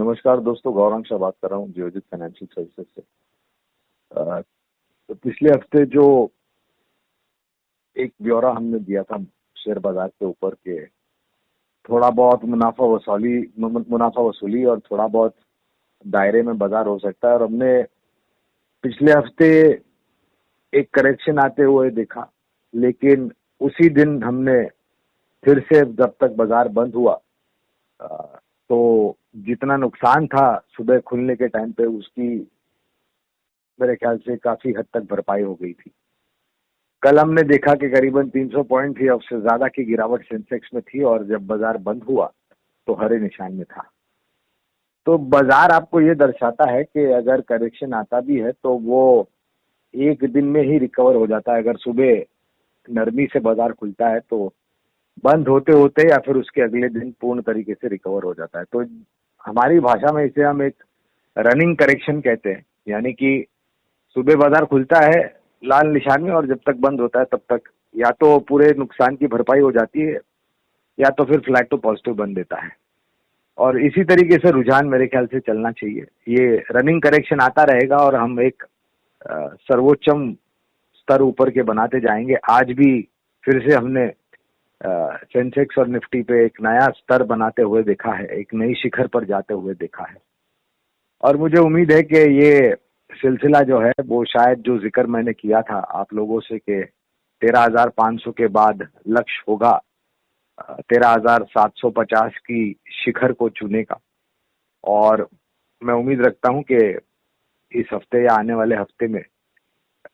नमस्कार दोस्तों, गौरंग शाह बात कर रहा हूँ जियोजित फाइनेंशियल सर्विसेज से। तो पिछले हफ्ते जो एक ब्यौरा हमने दिया था शेयर बाजार के ऊपर के थोड़ा बहुत मुनाफा वसूली और थोड़ा बहुत दायरे में बाजार हो सकता है, और हमने पिछले हफ्ते एक करेक्शन आते हुए देखा। लेकिन उसी दिन हमने फिर से जब तक बाजार बंद हुआ तो जितना नुकसान था सुबह खुलने के टाइम पे उसकी मेरे ख्याल से काफी हद तक भरपाई हो गई थी। कल हमने देखा कि करीबन 300 पॉइंट थी, उससे ज्यादा की गिरावट सेंसेक्स में थी, और जब बाजार बंद हुआ तो हरे निशान में था। तो बाजार आपको ये दर्शाता है कि अगर करेक्शन आता भी है तो वो एक दिन में ही रिकवर हो जाता है। अगर सुबह नरमी से बाजार खुलता है तो बंद होते होते या फिर उसके अगले दिन पूर्ण तरीके से रिकवर हो जाता है। तो हमारी भाषा में इसे हम एक रनिंग करेक्शन कहते हैं, यानी कि सुबह बाजार खुलता है लाल निशान में और जब तक बंद होता है तब तक या तो पूरे नुकसान की भरपाई हो जाती है या तो फिर फ्लैट टू पॉजिटिव बन देता है। और इसी तरीके से रुझान मेरे ख्याल से चलना चाहिए। ये रनिंग करेक्शन आता रहेगा और हम एक सर्वोच्चम स्तर ऊपर के बनाते जाएंगे। आज भी फिर से हमने सेंसेक्स और निफ्टी पे एक नया स्तर बनाते हुए देखा है, एक नई शिखर पर जाते हुए देखा है। और मुझे उम्मीद है कि ये सिलसिला जो है वो शायद जो जिक्र मैंने किया था आप लोगों से कि 13,500 के बाद लक्ष्य होगा 13,750 की शिखर को चुने का, और मैं उम्मीद रखता हूं कि इस हफ्ते या आने वाले हफ्ते में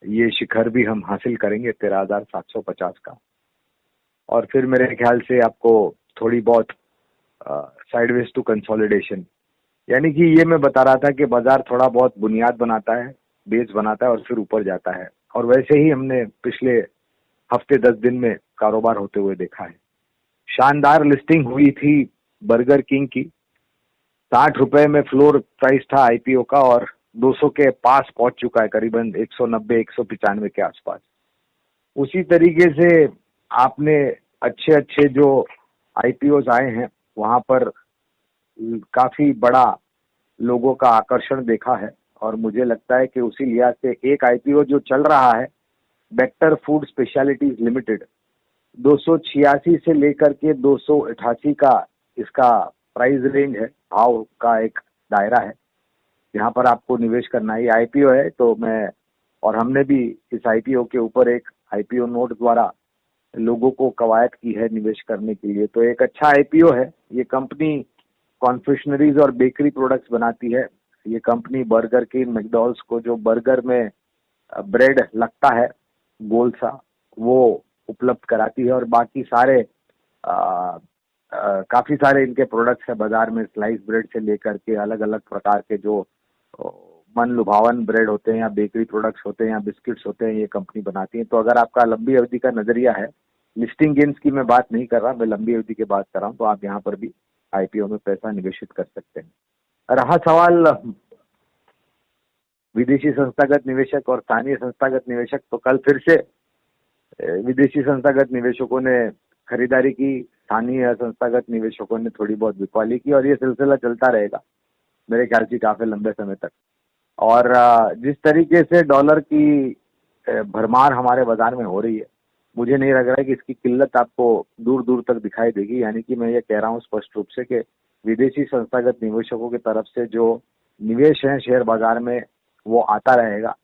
ये शिखर भी हम हासिल करेंगे 13,750 का। और फिर मेरे ख्याल से आपको थोड़ी बहुत साइडवेज टू कंसोलिडेशन, यानी कि ये मैं बता रहा था कि बाजार थोड़ा बहुत बुनियाद बनाता है, बेस बनाता है और फिर ऊपर जाता है, और वैसे ही हमने पिछले हफ्ते 10 दिन में कारोबार होते हुए देखा है। शानदार लिस्टिंग हुई थी बर्गर किंग की, 60 रुपए में फ्लोर प्राइस था आईपीओ का और 200 के पास पहुंच चुका है, करीबन 190-195 के आसपास। उसी तरीके से आपने अच्छे अच्छे जो आईपीओज आए हैं वहां पर काफी बड़ा लोगों का आकर्षण देखा है, और मुझे लगता है कि उसी लिहाज से एक आईपीओ जो चल रहा है बेक्टर फूड स्पेशलिटीज लिमिटेड 286 से लेकर के 288 का इसका प्राइस रेंज है, भाव का एक दायरा है यहाँ पर आपको निवेश करना है। ये आईपीओ है तो मैं और हमने भी इस आईपीओ के ऊपर एक आईपीओ नोट द्वारा लोगों को कवायद की है निवेश करने के लिए। तो एक अच्छा आईपीओ है। ये कंपनी कॉन्फेक्शनरीज और बेकरी प्रोडक्ट्स बनाती है। ये कंपनी बर्गर किंग, मैकडॉनल्ड्स को जो बर्गर में ब्रेड लगता है गोल सा वो उपलब्ध कराती है, और बाकी सारे काफी सारे इनके प्रोडक्ट्स है बाजार में, स्लाइस ब्रेड से लेकर के अलग अलग प्रकार के जो मन लुभावन ब्रेड होते हैं या बेकरी प्रोडक्ट्स होते हैं या बिस्किट्स होते हैं, ये कंपनी बनाती है। तो अगर आपका लंबी अवधि का नजरिया है, लिस्टिंग गेन्स की मैं बात नहीं कर रहा, मैं लंबी अवधि की बात कर रहा हूँ, तो आप यहाँ पर भी आईपीओ में पैसा निवेशित कर सकते हैं। रहा सवाल विदेशी संस्थागत निवेशक और स्थानीय संस्थागत निवेशक, तो कल फिर से विदेशी संस्थागत निवेशकों ने खरीदारी की, स्थानीय संस्थागत निवेशकों ने थोड़ी बहुत बिकवाली की, और ये सिलसिला चलता रहेगा मेरे ख्याल से काफी लंबे समय तक। और जिस तरीके से डॉलर की भरमार हमारे बाजार में हो रही है, मुझे नहीं लग रहा है कि इसकी किल्लत आपको दूर दूर तक दिखाई देगी। यानी कि मैं ये कह रहा हूँ स्पष्ट रूप से कि विदेशी संस्थागत निवेशकों की तरफ से जो निवेश है शेयर बाजार में वो आता रहेगा।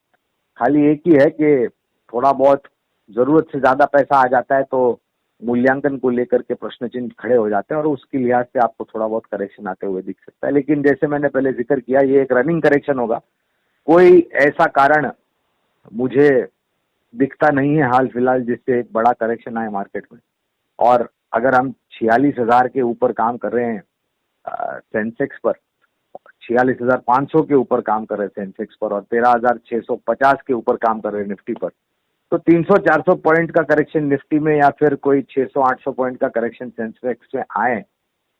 खाली एक ही है कि थोड़ा बहुत जरूरत से ज्यादा पैसा आ जाता है तो मूल्यांकन को लेकर के प्रश्न चिन्ह खड़े हो जाते हैं, और उसकी लिहाज से आपको थोड़ा बहुत करेक्शन आते हुए दिख सकता है। लेकिन जैसे मैंने पहले जिक्र किया, ये एक रनिंग करेक्शन होगा। कोई ऐसा कारण मुझे दिखता नहीं है हाल फिलहाल जिससे एक बड़ा करेक्शन आए मार्केट में। और अगर हम 46,000 के ऊपर काम कर रहे हैं सेंसेक्स पर, 46,500 के ऊपर काम कर रहे हैं सेंसेक्स पर, और 13,650 के ऊपर काम कर रहे हैं निफ्टी पर, तो 300-400 पॉइंट का करेक्शन निफ्टी में या फिर कोई 600-800 पॉइंट का करेक्शन सेंसेक्स में आए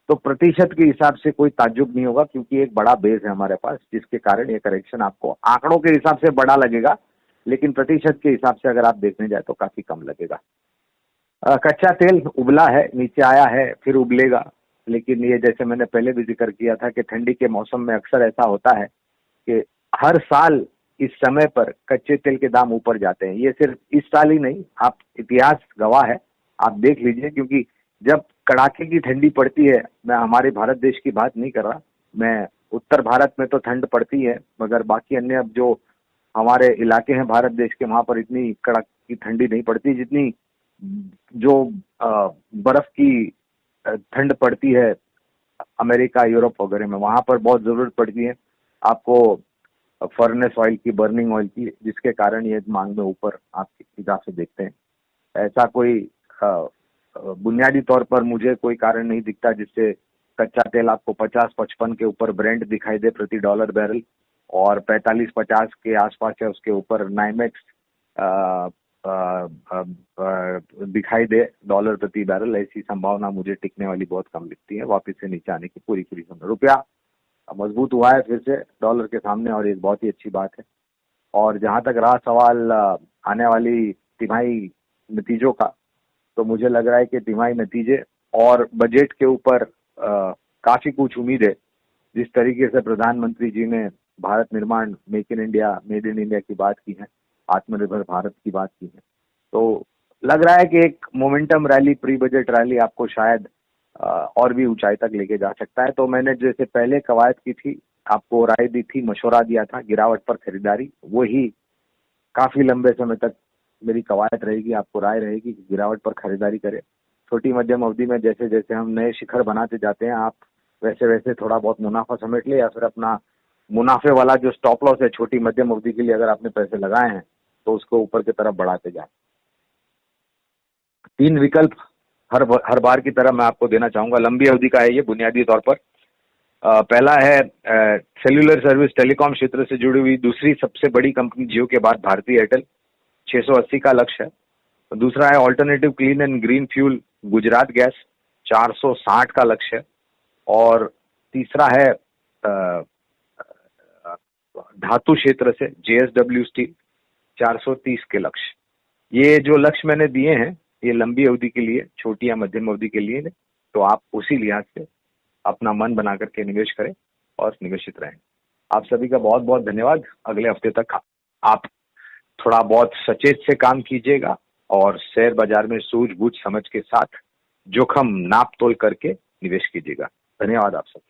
तो प्रतिशत के हिसाब से कोई ताज्जुब नहीं होगा, क्योंकि एक बड़ा बेस है हमारे पास जिसके कारण ये करेक्शन आपको आंकड़ों के हिसाब से बड़ा लगेगा, लेकिन प्रतिशत के हिसाब से अगर आप देखने जाए तो काफी कम लगेगा। कच्चा तेल उबला है, नीचे आया है, फिर उबलेगा, लेकिन ये जैसे मैंने पहले भी जिक्र किया था कि ठंडी के मौसम में अक्सर ऐसा होता है कि हर साल इस समय पर कच्चे तेल के दाम ऊपर जाते हैं। ये सिर्फ इस साल ही नहीं, आप इतिहास गवाह है, आप देख लीजिए। क्योंकि जब कड़ाके की ठंडी पड़ती है, मैं हमारे भारत देश की बात नहीं कर रहा, मैं उत्तर भारत में तो ठंड पड़ती है, मगर बाकी अन्य अब जो हमारे इलाके हैं भारत देश के, वहां पर इतनी कड़क की ठंडी नहीं पड़ती जितनी जो बर्फ की ठंड पड़ती है अमेरिका, यूरोप वगैरह में। वहां पर बहुत जरूरत पड़ती है आपको फर्नेस ऑयल की, बर्निंग ऑयल की, जिसके कारण ये मांग में ऊपर आप हिसाब से देखते हैं। ऐसा कोई बुनियादी तौर पर मुझे कोई कारण नहीं दिखता जिससे कच्चा तेल आपको 50-55 के ऊपर ब्रेंट दिखाई दे प्रति डॉलर बैरल, और 45-50 के आसपास है उसके ऊपर नाइमेक्स दिखाई दे डॉलर प्रति बैरल। ऐसी संभावना मुझे टिकने वाली बहुत कम दिखती है। वापस से नीचे आने की पूरी संभावना। रुपया मजबूत हुआ है फिर से डॉलर के सामने, और ये बहुत ही अच्छी बात है। और जहां तक रहा सवाल आने वाली तिमाही नतीजों का, तो मुझे लग रहा है कि तिमाही नतीजे और बजट के ऊपर काफी कुछ उम्मीद है। जिस तरीके से प्रधानमंत्री जी ने भारत निर्माण, make in India, made in India की बात की है, आत्मनिर्भर भारत की बात की है, तो लग रहा है कि एक momentum rally, pre budget rally आपको शायद और भी ऊंचाई तक लेके जा सकता है। तो मैंने जैसे पहले कवायद की थी, आपको राय दी थी, मशवरा दिया था गिरावट पर खरीदारी, वही काफी लंबे समय तक मेरी कवायद रहेगी, आपको राय रहेगी कि गिरावट पर खरीदारी करें। छोटी मध्यम अवधि में जैसे जैसे हम नए शिखर बनाते जाते हैं, आप वैसे वैसे थोड़ा बहुत मुनाफा समेट ले, या फिर अपना मुनाफे वाला जो स्टॉप लॉस है छोटी मध्यम अवधि के लिए अगर आपने पैसे लगाए हैं तो उसको ऊपर की तरफ बढ़ाते जाए। 3 विकल्प हर बार की तरह मैं आपको देना चाहूंगा। लंबी अवधि का है ये बुनियादी तौर पर। पहला है सेल्यूलर सर्विस, टेलीकॉम क्षेत्र से जुड़ी हुई दूसरी सबसे बड़ी कंपनी जियो के बाद भारतीय एयरटेल, 680 का लक्ष्य है। दूसरा है alternative clean and green fuel, Gujarat gas, 460 का लक्ष्य है। और तीसरा है धातु क्षेत्र से JSW स्टील, 430 के लक्ष्य। ये जो लक्ष्य मैंने दिए हैं ये लंबी अवधि के लिए, छोटी या मध्यम अवधि के लिए, तो आप उसी लिहाज से अपना मन बना करके निवेश करें और निवेशित रहें। आप सभी का बहुत बहुत धन्यवाद। अगले हफ्ते तक आप थोड़ा बहुत सचेत से काम कीजिएगा और शेयर बाजार में सूझबूझ समझ के साथ जोखिम नाप तोल करके निवेश कीजिएगा। धन्यवाद आप सब।